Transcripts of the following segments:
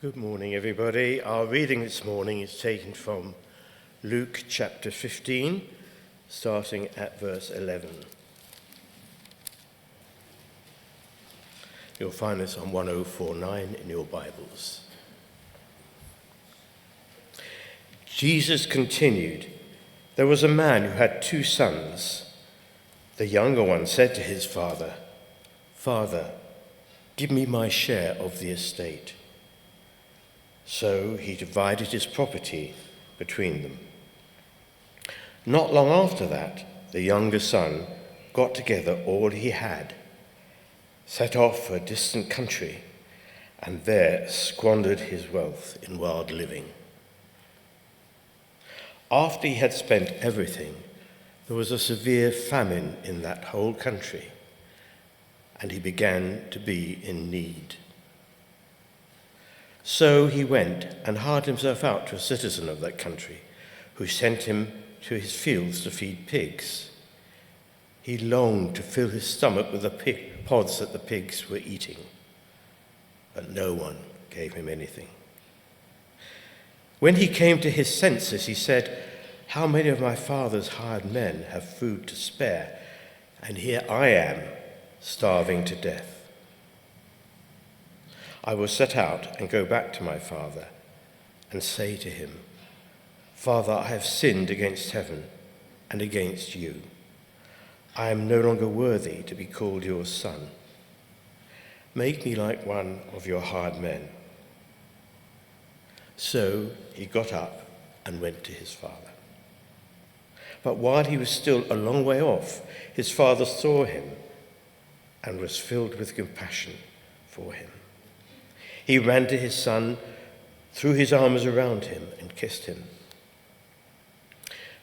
Good morning, everybody. Our reading this morning is taken from Luke chapter 15, starting at verse 11. You'll find this on 1049 in your Bibles. Jesus continued, "There was a man who had 2 sons. The younger one said to his father, 'Father, give me my share of the estate.' So he divided his property between them. Not long after that, the younger son got together all he had, set off for a distant country, and there squandered his wealth in wild living. After he had spent everything, there was a severe famine in that whole country, and he began to be in need. So he went and hired himself out to a citizen of that country, who sent him to his fields to feed pigs. He longed to fill his stomach with the pods that the pigs were eating, but no one gave him anything. When he came to his senses, he said, 'How many of my father's hired men have food to spare, and here I am, starving to death. I will set out and go back to my father and say to him, Father, I have sinned against heaven and against you. I am no longer worthy to be called your son. Make me like one of your hired men.' So he got up and went to his father. But while he was still a long way off, his father saw him and was filled with compassion for him. He ran to his son, threw his arms around him, and kissed him.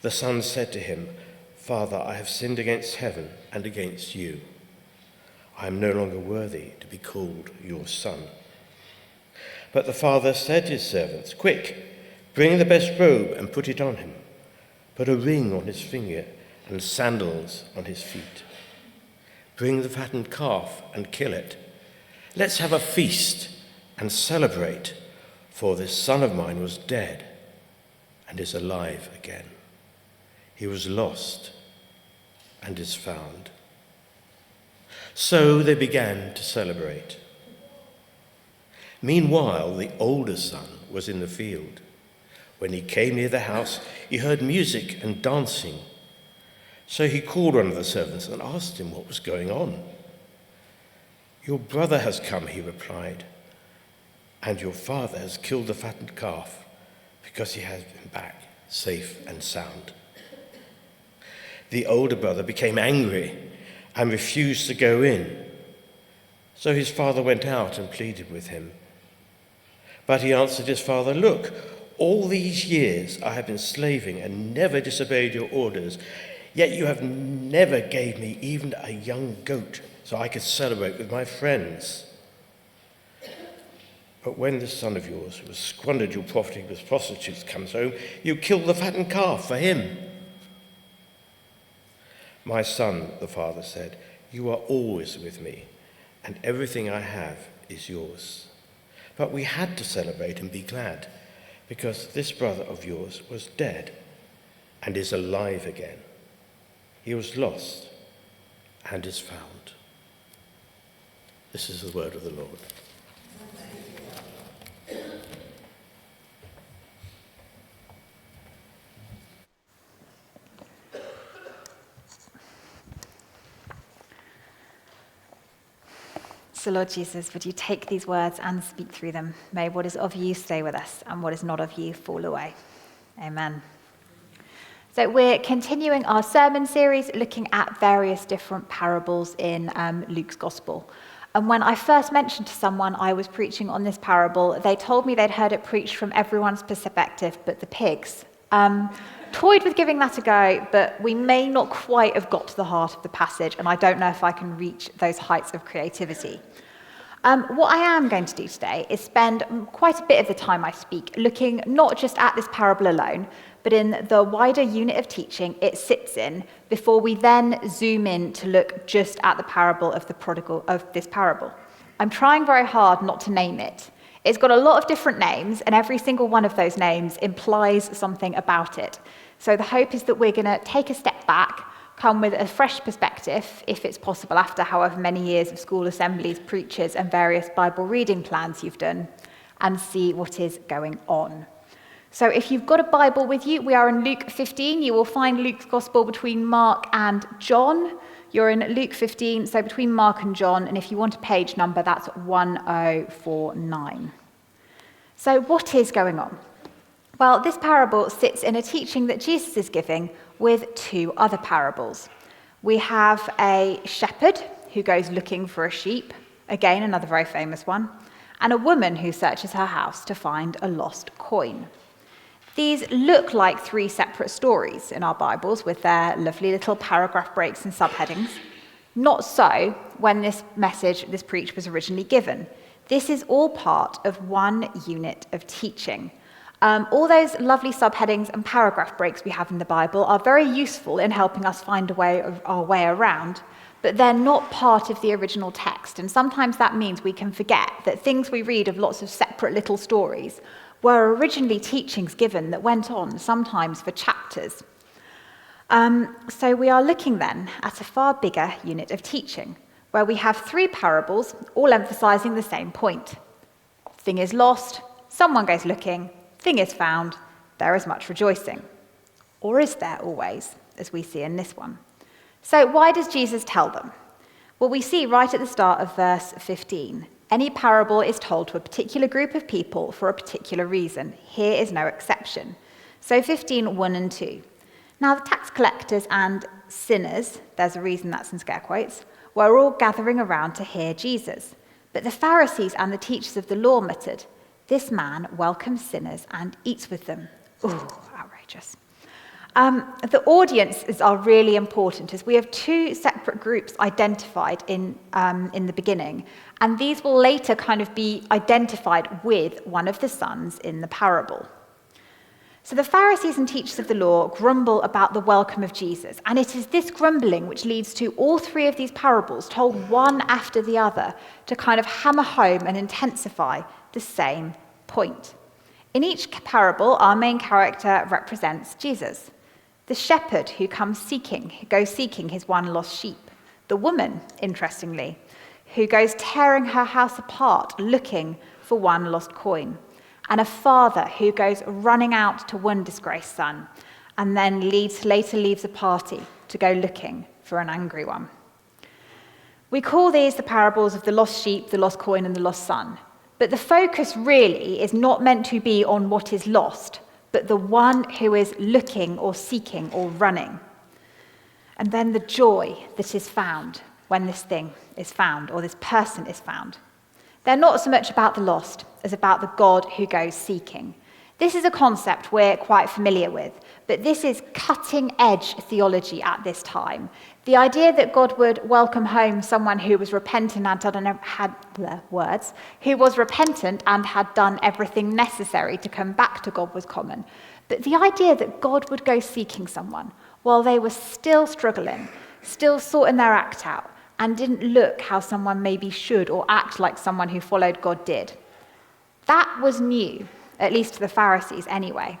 The son said to him, 'Father, I have sinned against heaven and against you. I am no longer worthy to be called your son.' But the father said to his servants, 'Quick, bring the best robe and put it on him. Put a ring on his finger and sandals on his feet. Bring the fattened calf and kill it. Let's have a feast and celebrate, for this son of mine was dead and is alive again. He was lost and is found.' So they began to celebrate. Meanwhile, the older son was in the field. When he came near the house, he heard music and dancing. So he called one of the servants and asked him what was going on. 'Your brother has come,' he replied, 'and your father has killed the fattened calf because he has been back safe and sound.' The older brother became angry and refused to go in. So his father went out and pleaded with him. But he answered his father, 'Look, all these years I have been slaving and never disobeyed your orders, yet you have never gave me even a young goat so I could celebrate with my friends. But when this son of yours who has squandered your property with prostitutes comes home, you kill the fattened calf for him.' 'My son,' the father said, 'you are always with me, and everything I have is yours. But we had to celebrate and be glad, because this brother of yours was dead and is alive again. He was lost and is found.' This is the word of the Lord. So Lord Jesus, would you take these words and speak through them? May what is of you stay with us, and what is not of you fall away. Amen. So we're continuing our sermon series looking at various different parables in Luke's gospel. And when I first mentioned to someone I was preaching on this parable, they told me they'd heard it preached from everyone's perspective but the pigs. Toyed with giving that a go, but we may not quite have got to the heart of the passage, and I don't know if I can reach those heights of creativity. What I am going to do today is spend quite a bit of the time I speak looking not just at this parable alone, but in the wider unit of teaching it sits in, before we then zoom in to look just at the parable of the prodigal of this parable. I'm trying very hard not to name it. It's got a lot of different names, and every single one of those names implies something about it. So the hope is that we're going to take a step back, come with a fresh perspective, if it's possible, after however many years of school assemblies, preachers, and various Bible reading plans you've done, and see what is going on. So if you've got a Bible with you, we are in Luke 15. You will find Luke's Gospel between Mark and John. You're in Luke 15, so between Mark and John, and if you want a page number, that's 1049. So what is going on? Well, this parable sits in a teaching that Jesus is giving with two other parables. We have a shepherd who goes looking for a sheep, again, another very famous one, and a woman who searches her house to find a lost coin. These look like three separate stories in our Bibles with their lovely little paragraph breaks and subheadings. Not so when this preach was originally given. This is all part of one unit of teaching. All those lovely subheadings and paragraph breaks we have in the Bible are very useful in helping us find our way around, but they're not part of the original text. And sometimes that means we can forget that things we read of lots of separate little stories were originally teachings given that went on, sometimes for chapters. So we are looking then at a far bigger unit of teaching, where we have three parables, all emphasizing the same point. Thing is lost, someone goes looking, thing is found, there is much rejoicing. Or is there always, as we see in this one? So why does Jesus tell them? Well, we see right at the start of verse 15, any parable is told to a particular group of people for a particular reason. Here is no exception. So 15, 1 and 2. Now the tax collectors and sinners, there's a reason that's in scare quotes, were all gathering around to hear Jesus. But the Pharisees and the teachers of the law muttered, "This man welcomes sinners and eats with them." Ooh, outrageous. The audiences are really important, as we have two separate groups identified in the beginning, and these will later kind of be identified with one of the sons in the parable. So the Pharisees and teachers of the law grumble about the welcome of Jesus, and it is this grumbling which leads to all three of these parables, told one after the other, to kind of hammer home and intensify the same point. In each parable, our main character represents Jesus. The shepherd who goes seeking his one lost sheep. The woman, interestingly, who goes tearing her house apart looking for one lost coin. And a father who goes running out to one disgraced son and then later leaves a party to go looking for an angry one. We call these the parables of the lost sheep, the lost coin, and the lost son. But the focus really is not meant to be on what is lost, but the one who is looking or seeking or running. And then the joy that is found when this thing is found or this person is found. They're not so much about the lost as about the God who goes seeking. This is a concept we're quite familiar with, but this is cutting-edge theology at this time. The idea that God would welcome home someone who was repentant and had done everything necessary to come back to God was common. But the idea that God would go seeking someone while they were still struggling, still sorting their act out, and didn't look how someone maybe should or act like someone who followed God did. That was new, at least to the Pharisees anyway.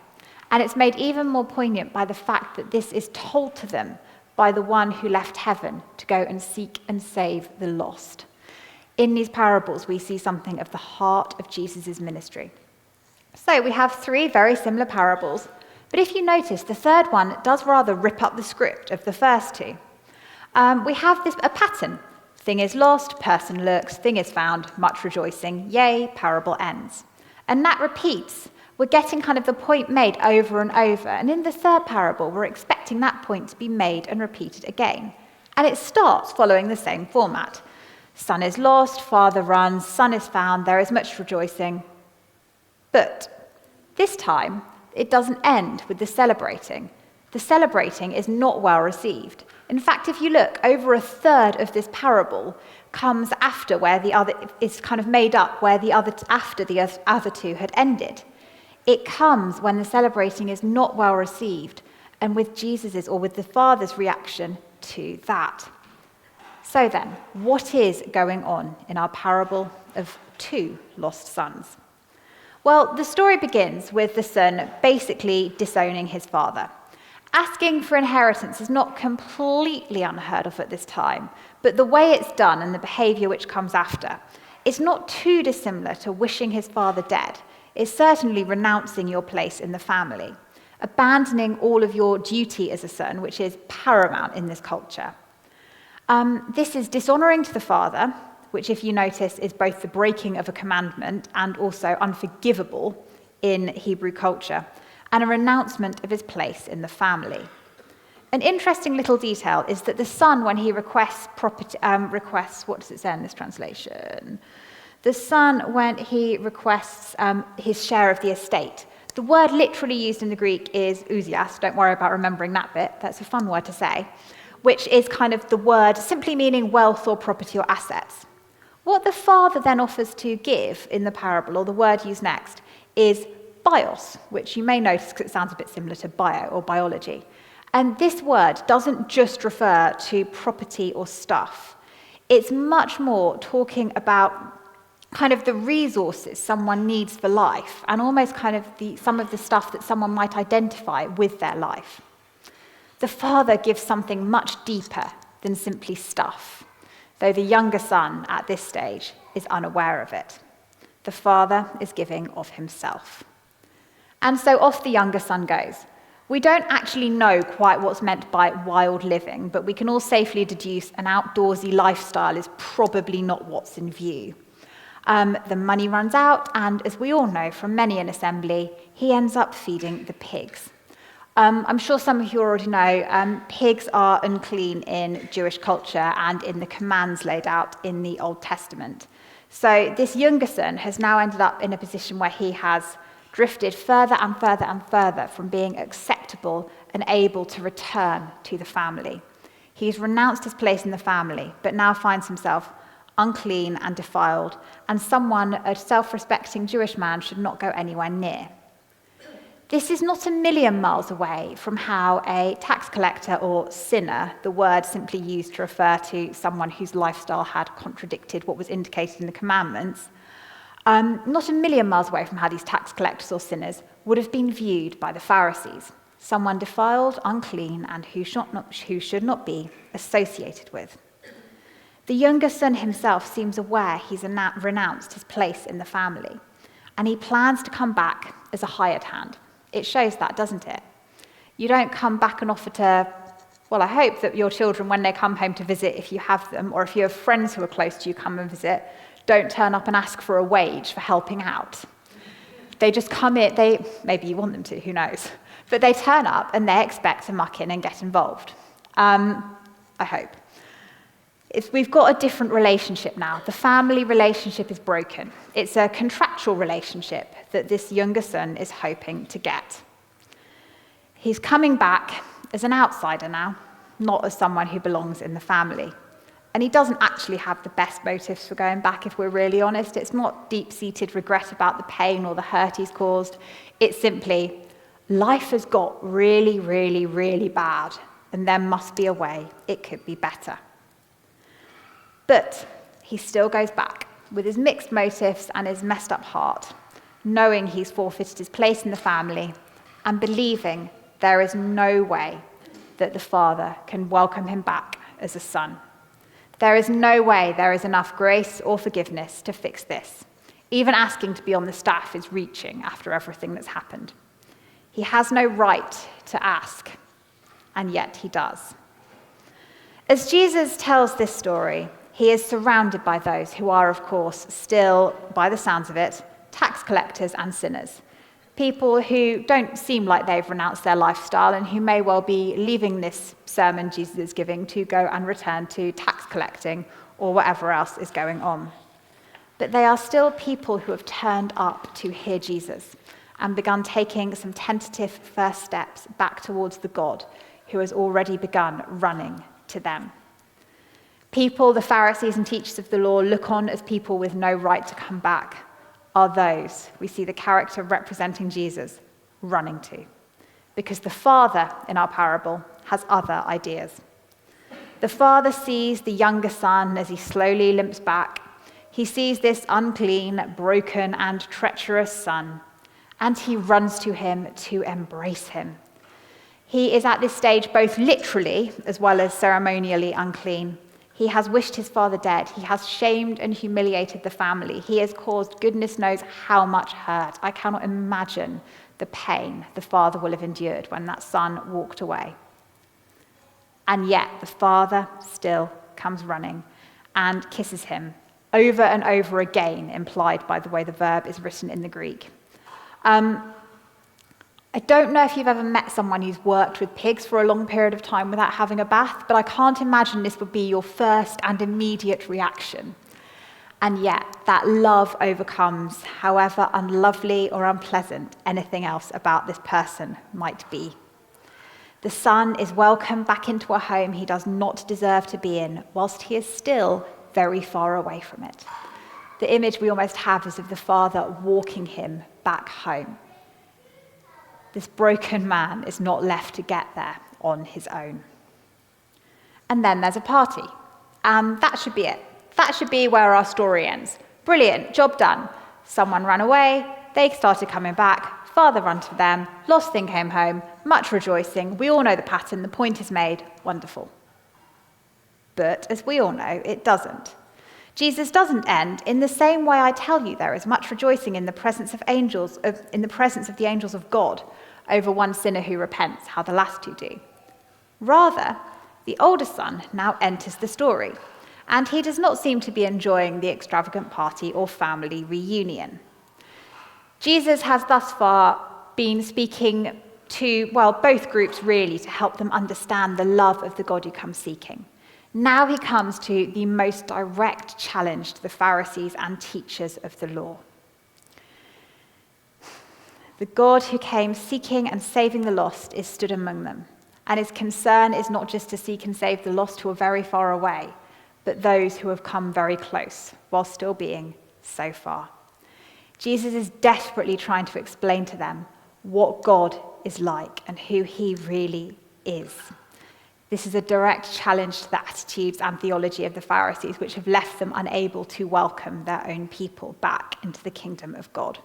And it's made even more poignant by the fact that this is told to them by the one who left heaven to go and seek and save the lost. In these parables, we see something of the heart of Jesus' ministry. So we have three very similar parables, but if you notice, the third one does rather rip up the script of the first two. We have a pattern. Thing is lost, person looks, thing is found, much rejoicing, yay, parable ends. And that repeats. We're getting kind of the point made over and over. And in the third parable, we're expecting that point to be made and repeated again. And it starts following the same format. Son is lost, father runs, son is found, there is much rejoicing. But this time, it doesn't end with the celebrating. The celebrating is not well received. In fact, if you look, over a third of this parable comes after where the other is kind of made up, where the other after the other two had ended. It comes when the celebrating is not well received, and with Jesus's or with the Father's reaction to that. So then, what is going on in our parable of two lost sons? Well, the story begins with the son basically disowning his father. Asking for inheritance is not completely unheard of at this time, but the way it's done and the behaviour which comes after is not too dissimilar to wishing his father dead. It's certainly renouncing your place in the family, abandoning all of your duty as a son, which is paramount in this culture. This is dishonouring to the father, which, if you notice, is both the breaking of a commandment and also unforgivable in Hebrew culture, and a renouncement of his place in the family. An interesting little detail is that the son, when he requests property, what does it say in this translation? The son, when he requests his share of the estate, the word literally used in the Greek is ousias. Don't worry about remembering that bit. That's a fun word to say, which is kind of the word simply meaning wealth or property or assets. What the father then offers to give in the parable, or the word used next, is bios, which you may notice because it sounds a bit similar to bio or biology. And this word doesn't just refer to property or stuff. It's much more talking about kind of the resources someone needs for life, and almost kind of some of the stuff that someone might identify with their life. The father gives something much deeper than simply stuff, though the younger son at this stage is unaware of it. The father is giving of himself. And so off the younger son goes. We don't actually know quite what's meant by wild living, but we can all safely deduce an outdoorsy lifestyle is probably not what's in view. The money runs out, and as we all know from many an assembly, he ends up feeding the pigs. I'm sure some of you already know, pigs are unclean in Jewish culture and in the commands laid out in the Old Testament. So this younger son has now ended up in a position where he has drifted further and further and further from being acceptable and able to return to the family. He's renounced his place in the family, but now finds himself unclean and defiled, and someone, a self-respecting Jewish man, should not go anywhere near. This is not a million miles away from how a tax collector or sinner, the word simply used to refer to someone whose lifestyle had contradicted what was indicated in the commandments, not a million miles away from how these tax collectors or sinners would have been viewed by the Pharisees, someone defiled, unclean, and who should not be associated with. The younger son himself seems aware he's renounced his place in the family, and he plans to come back as a hired hand. It shows that, doesn't it? You don't come back and offer to, well, I hope that your children, when they come home to visit, if you have them, or if you have friends who are close to you come and visit, don't turn up and ask for a wage for helping out. They just come in, maybe you want them to, who knows? But they turn up and they expect to muck in and get involved. I hope. We've got a different relationship now. The family relationship is broken. It's a contractual relationship that this younger son is hoping to get. He's coming back as an outsider now, not as someone who belongs in the family. And he doesn't actually have the best motives for going back, if we're really honest. It's not deep-seated regret about the pain or the hurt he's caused. It's simply, life has got really, really, really bad, and there must be a way it could be better. But he still goes back with his mixed motives and his messed up heart, knowing he's forfeited his place in the family and believing there is no way that the father can welcome him back as a son. There is no way there is enough grace or forgiveness to fix this. Even asking to be on the staff is reaching after everything that's happened. He has no right to ask, and yet he does. As Jesus tells this story, he is surrounded by those who are, of course, still, by the sounds of it, tax collectors and sinners. People who don't seem like they've renounced their lifestyle and who may well be leaving this sermon Jesus is giving to go and return to tax collecting or whatever else is going on. But they are still people who have turned up to hear Jesus and begun taking some tentative first steps back towards the God who has already begun running to them. People the Pharisees and teachers of the law look on as people with no right to come back are those we see the character representing Jesus running to, because the father in our parable has other ideas. The father sees the younger son as he slowly limps back, He sees this unclean, broken, and treacherous son, and he runs to him to embrace him. He is at this stage both literally as well as ceremonially unclean. He has wished his father dead. He has shamed and humiliated the family. He has caused goodness knows how much hurt. I cannot imagine the pain the father will have endured when that son walked away. And yet the father still comes running and kisses him, over and over again, implied by the way the verb is written in the Greek. I don't know if you've ever met someone who's worked with pigs for a long period of time without having a bath, but I can't imagine this would be your first and immediate reaction. And yet, that love overcomes however unlovely or unpleasant anything else about this person might be. The son is welcomed back into a home he does not deserve to be in, whilst he is still very far away from it. The image we almost have is of the father walking him back home. This broken man is not left to get there on his own. And then there's a party. And that should be it. That should be where our story ends. Brilliant, job done. Someone ran away, they started coming back, father ran to them, lost thing came home, much rejoicing. We all know the pattern, the point is made, wonderful. But as we all know, it doesn't. Jesus doesn't end in the same way I tell you there is much rejoicing in the presence of angels, in the presence of the angels of God over one sinner who repents, how the last two do. Rather, the older son now enters the story, and he does not seem to be enjoying the extravagant party or family reunion. Jesus has thus far been speaking to, both groups really, to help them understand the love of the God who comes seeking. Now he comes to the most direct challenge to the Pharisees and teachers of the law. The God who came seeking and saving the lost is stood among them, and his concern is not just to seek and save the lost who are very far away, but those who have come very close while still being so far. Jesus is desperately trying to explain to them what God is like and who he really is. This is a direct challenge to the attitudes and theology of the Pharisees, which have left them unable to welcome their own people back into the kingdom of God.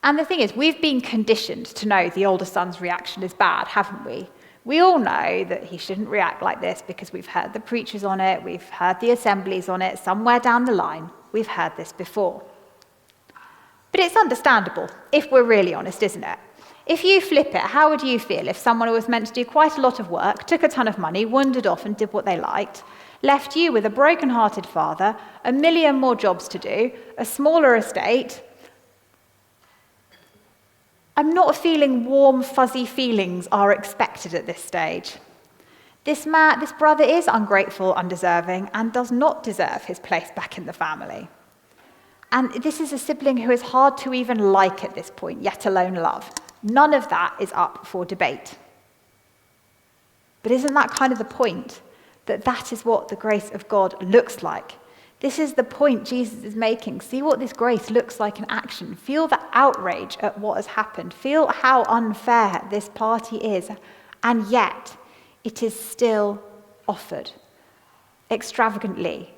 And the thing is, we've been conditioned to know the older son's reaction is bad, haven't we? We all know that he shouldn't react like this because we've heard the preachers on it, we've heard the assemblies on it, somewhere down the line, we've heard this before. But it's understandable, if we're really honest, isn't it? If you flip it, how would you feel if someone who was meant to do quite a lot of work, took a ton of money, wandered off and did what they liked, left you with a broken-hearted father, 1 million more jobs to do, a smaller estate? I'm not feeling warm, fuzzy feelings are expected at this stage. This brother is ungrateful, undeserving, and does not deserve his place back in the family. And this is a sibling who is hard to even like at this point, yet alone love. None of that is up for debate. But isn't that kind of the point? That is what the grace of God looks like. This is the point Jesus is making. See what this grace looks like in action. Feel the outrage at what has happened. Feel how unfair this party is. And yet, it is still offered extravagantly,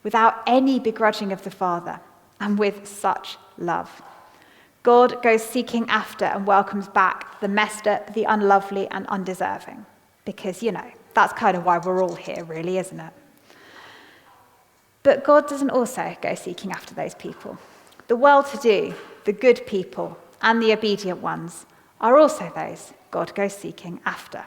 without any begrudging of the Father, and with such love. God goes seeking after and welcomes back the messed up, the unlovely, and undeserving. Because, that's kind of why we're all here, really, isn't it? But God doesn't also go seeking after those people. The well-to-do, the good people, and the obedient ones are also those God goes seeking after.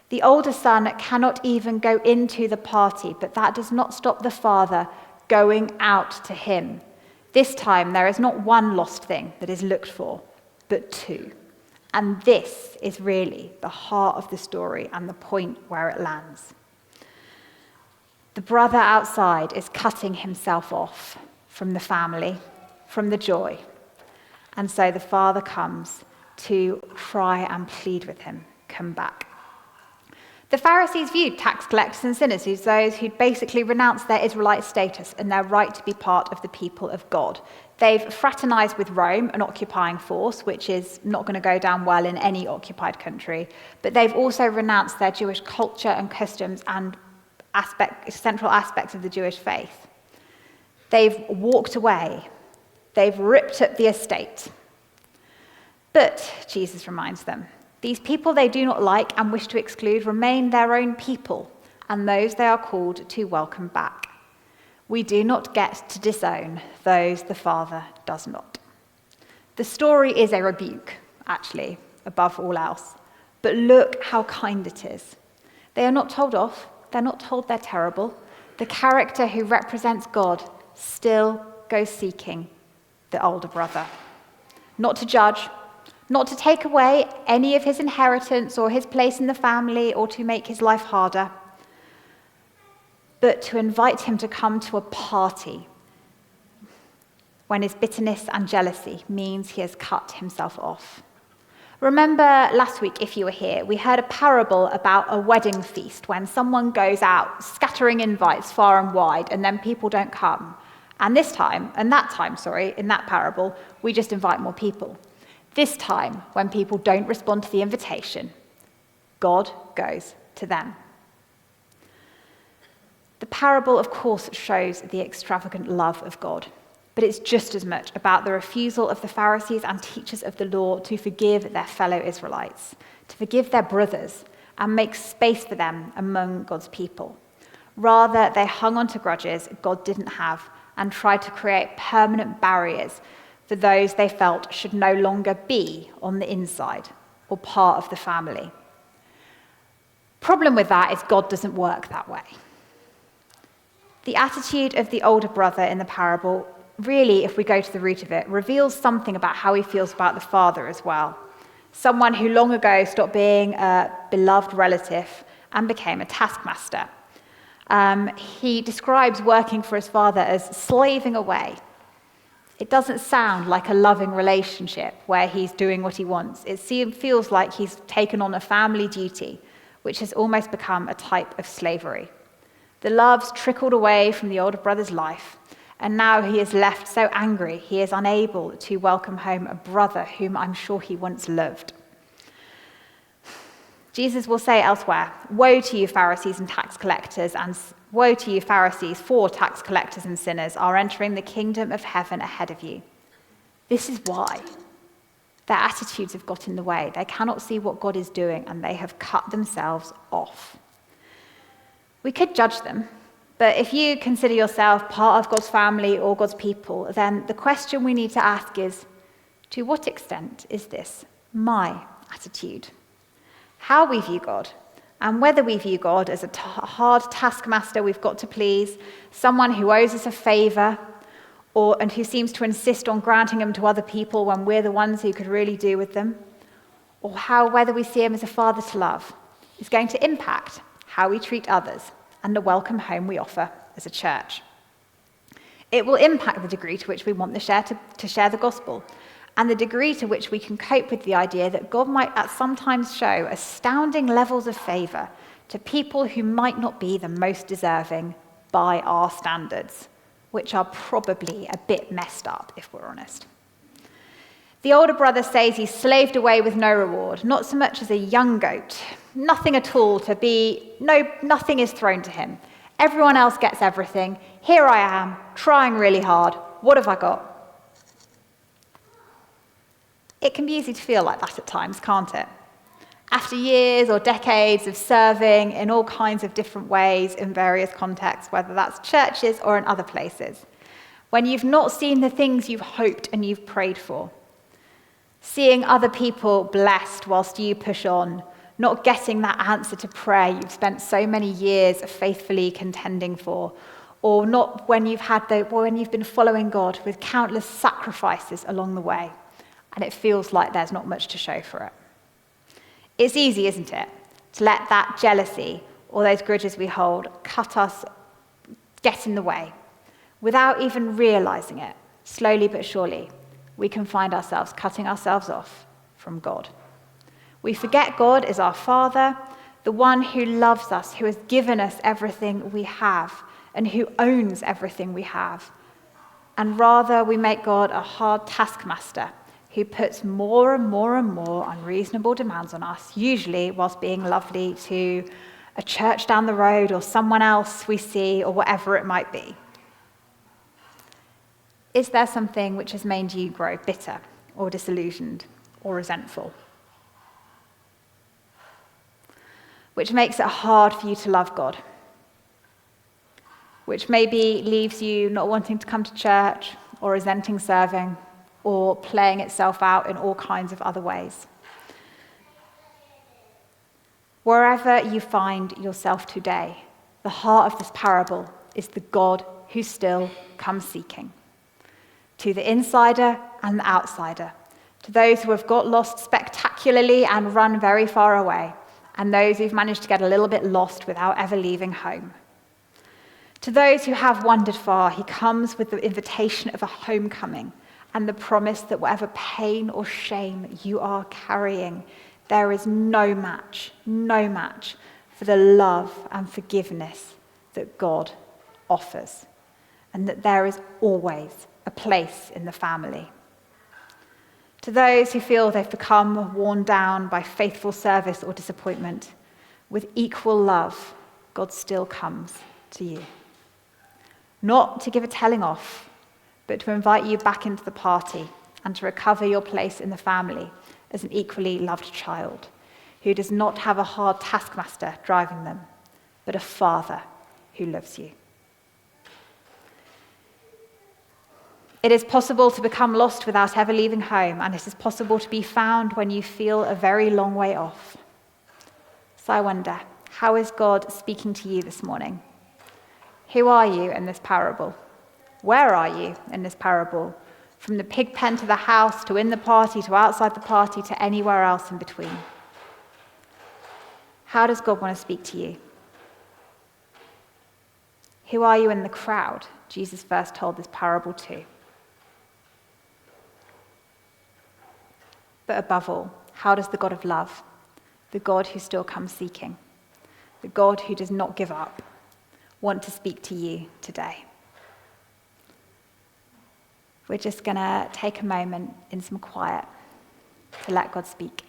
The older son cannot even go into the party, but that does not stop the father going out to him. This time, there is not one lost thing that is looked for, but two. And this is really the heart of the story and the point where it lands. The brother outside is cutting himself off from the family, from the joy. And so the father comes to try and plead with him, come back. The Pharisees viewed tax collectors and sinners as those who'd basically renounced their Israelite status and their right to be part of the people of God. They've fraternized with Rome, an occupying force, which is not going to go down well in any occupied country, but they've also renounced their Jewish culture and customs and central aspects of the Jewish faith. They've walked away. They've ripped up the estate. But, Jesus reminds them, these people they do not like and wish to exclude remain their own people, and those they are called to welcome back. We do not get to disown those the Father does not. The story is a rebuke, actually, above all else. But look how kind it is. They are not told off. They're not told they're terrible. The character who represents God still goes seeking the older brother. Not to judge, not to take away any of his inheritance or his place in the family or to make his life harder, but to invite him to come to a party when his bitterness and jealousy means he has cut himself off. Remember last week, if you were here, we heard a parable about a wedding feast when someone goes out scattering invites far and wide and then people don't come. And in that parable, we just invite more people. This time, when people don't respond to the invitation, God goes to them. The parable, of course, shows the extravagant love of God, but it's just as much about the refusal of the Pharisees and teachers of the law to forgive their fellow Israelites, to forgive their brothers, and make space for them among God's people. Rather, they hung on to grudges God didn't have and tried to create permanent barriers for those they felt should no longer be on the inside or part of the family. Problem with that is God doesn't work that way. The attitude of the older brother in the parable, really, if we go to the root of it, reveals something about how he feels about the father as well. Someone who long ago stopped being a beloved relative and became a taskmaster. He describes working for his father as slaving away. It doesn't sound like a loving relationship where he's doing what he wants. It feels like he's taken on a family duty, which has almost become a type of slavery. The love's trickled away from the older brother's life, and now he is left so angry he is unable to welcome home a brother whom I'm sure he once loved. Jesus will say elsewhere, "Woe to you, Pharisees and tax collectors, and woe to you, Pharisees, for tax collectors and sinners are entering the kingdom of heaven ahead of you." This is why. Their attitudes have got in the way. They cannot see what God is doing, and they have cut themselves off. We could judge them, but if you consider yourself part of God's family or God's people, then the question we need to ask is, to what extent is this my attitude? How we view God, and whether we view God as a hard taskmaster we've got to please, someone who owes us a favor, and who seems to insist on granting them to other people when we're the ones who could really do with them, or whether we see him as a father to love, is going to impact how we treat others and the welcome home we offer as a church. It will impact the degree to which we want to share the gospel, and the degree to which we can cope with the idea that God might at sometimes show astounding levels of favor to people who might not be the most deserving by our standards, which are probably a bit messed up, if we're honest. The older brother says he's slaved away with no reward, not so much as a young goat. Nothing at all nothing is thrown to him. Everyone else gets everything. Here I am, trying really hard. What have I got? It can be easy to feel like that at times, can't it? After years or decades of serving in all kinds of different ways in various contexts, whether that's churches or in other places, when you've not seen the things you've hoped and you've prayed for, seeing other people blessed whilst you push on, not getting that answer to prayer you've spent so many years faithfully contending for, or not when you've been following God with countless sacrifices along the way, and it feels like there's not much to show for it. It's easy, isn't it, to let that jealousy or those grudges we hold get in the way. Without even realizing it, slowly but surely, we can find ourselves cutting ourselves off from God. We forget God is our Father, the one who loves us, who has given us everything we have, and who owns everything we have. And rather, we make God a hard taskmaster who puts more and more and more unreasonable demands on us, usually whilst being lovely to a church down the road or someone else we see or whatever it might be. Is there something which has made you grow bitter or disillusioned or resentful? Which makes it hard for you to love God? Which maybe leaves you not wanting to come to church or resenting serving or playing itself out in all kinds of other ways? Wherever you find yourself today, the heart of this parable is the God who still comes seeking. To the insider and the outsider, to those who have got lost spectacularly and run very far away, and those who've managed to get a little bit lost without ever leaving home. To those who have wandered far, he comes with the invitation of a homecoming and the promise that whatever pain or shame you are carrying, there is no match for the love and forgiveness that God offers, and that there is always a place in the family. To those who feel they've become worn down by faithful service or disappointment, with equal love, God still comes to you. Not to give a telling off, but to invite you back into the party and to recover your place in the family as an equally loved child who does not have a hard taskmaster driving them, but a father who loves you. It is possible to become lost without ever leaving home, and it is possible to be found when you feel a very long way off. So I wonder, how is God speaking to you this morning? Who are you in this parable? Where are you in this parable? From the pig pen to the house, to in the party, to outside the party, to anywhere else in between. How does God want to speak to you? Who are you in the crowd Jesus first told this parable to? But above all, how does the God of love, the God who still comes seeking, the God who does not give up, want to speak to you today? We're just going to take a moment in some quiet to let God speak.